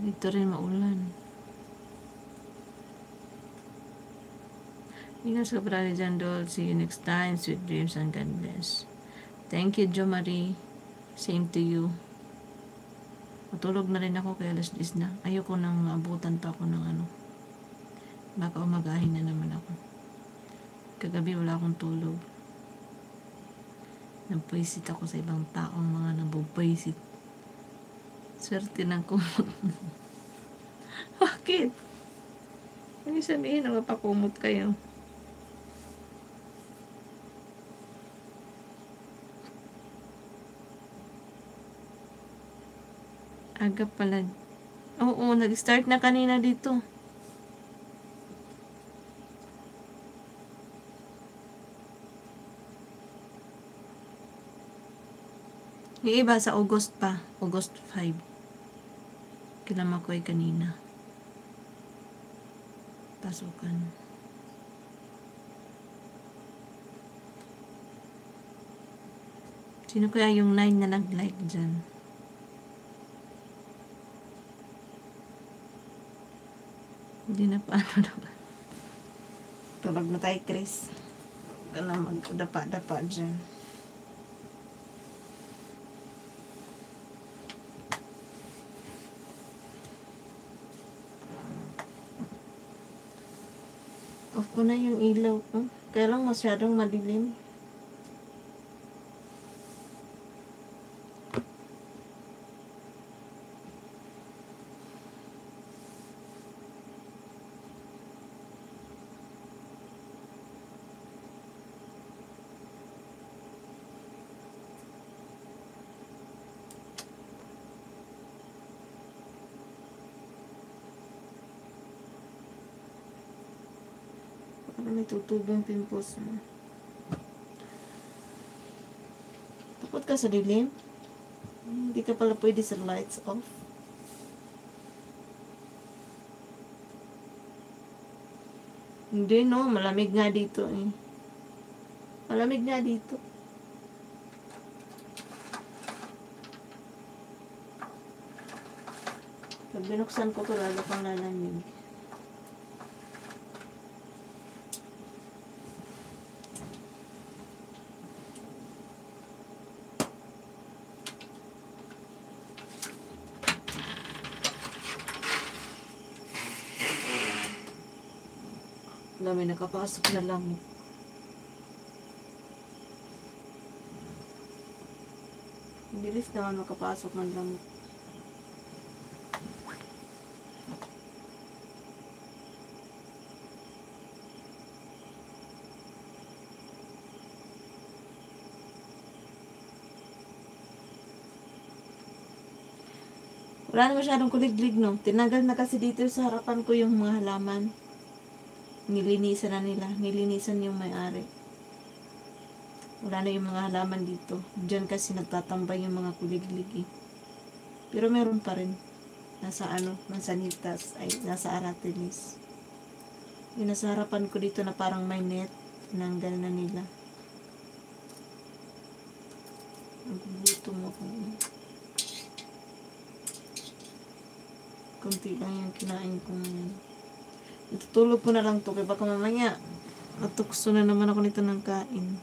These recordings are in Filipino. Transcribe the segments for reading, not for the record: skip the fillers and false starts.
Dito rin maulan. Ingat ka parang dyan, Dol. See you next time. Sweet dreams and God bless. Thank you, Jo Marie. Same to you. Matulog na rin ako kaya alas 10 na. Ayoko nang abutan pa ako ng ano. Baka umagahin na naman ako. Kagabi wala akong tulog. Nagpaisit ako sa ibang taong mga nabupaisit. Swerte ng kumot. Bakit? Ano sabihin na mapakumot kayo? Aga pala. Oo, nag-start na kanina dito. Yung iba sa August pa. August 5. Kilama ko ay kanina. Pasukan. Sino kaya yung 9 na nag-like dyan? Hindi na paano naman. Tulog na tayo, Chris. Huwag ka na magdapa-dapa dyan. Off ko na yung ilaw ko. Kaya lang masyadong madilim. May tutubong pimples mo. Takot ka sa dilim? Hindi ka pala pwede sa lights off. Hindi no, malamig nga dito eh. Malamig nga dito. Pag binuksan ko to, lalo pang lalamig. Wala, may nakapasok na lang. Bilis naman makapasok ng lamok. Wala na masyadong kuliglig, no? Tinanggal na kasi dito sa harapan ko yung mga halaman. Nilinisan na nila. Nilinisan yung may-ari. Wala na yung mga halaman dito. Diyan kasi nagtatambay yung mga kuliglig, eh. Pero meron pa rin. Nasa ano, Mansanitas, ay nasa Aratilis. Yung nasa harapan ko dito na parang may net. Tinanggal na nila. Nagugutom ako. Kunti lang yung kinain ko ngayon. Itutulog ko na lang to. Kaya baka mamaya matukso na naman ako nito ng kain.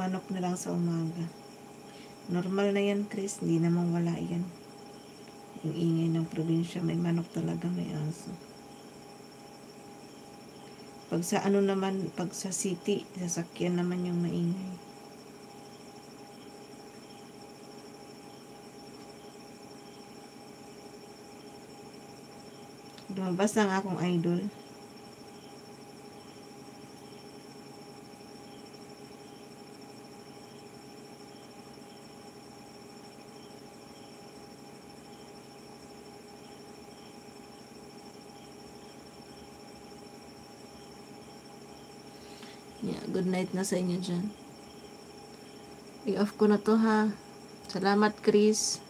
Manok na lang sa umaga. Normal na yan, Chris. Hindi naman wala yan. Yung ingay ng probinsya, may manok talaga, may aso. Pag sa ano naman, pag sa city, sasakyan naman yung maingay. Lumabas na nga akong idol. Yeah, good night na sa inyo dyan. I-off ko na to, ha. Salamat, Chris.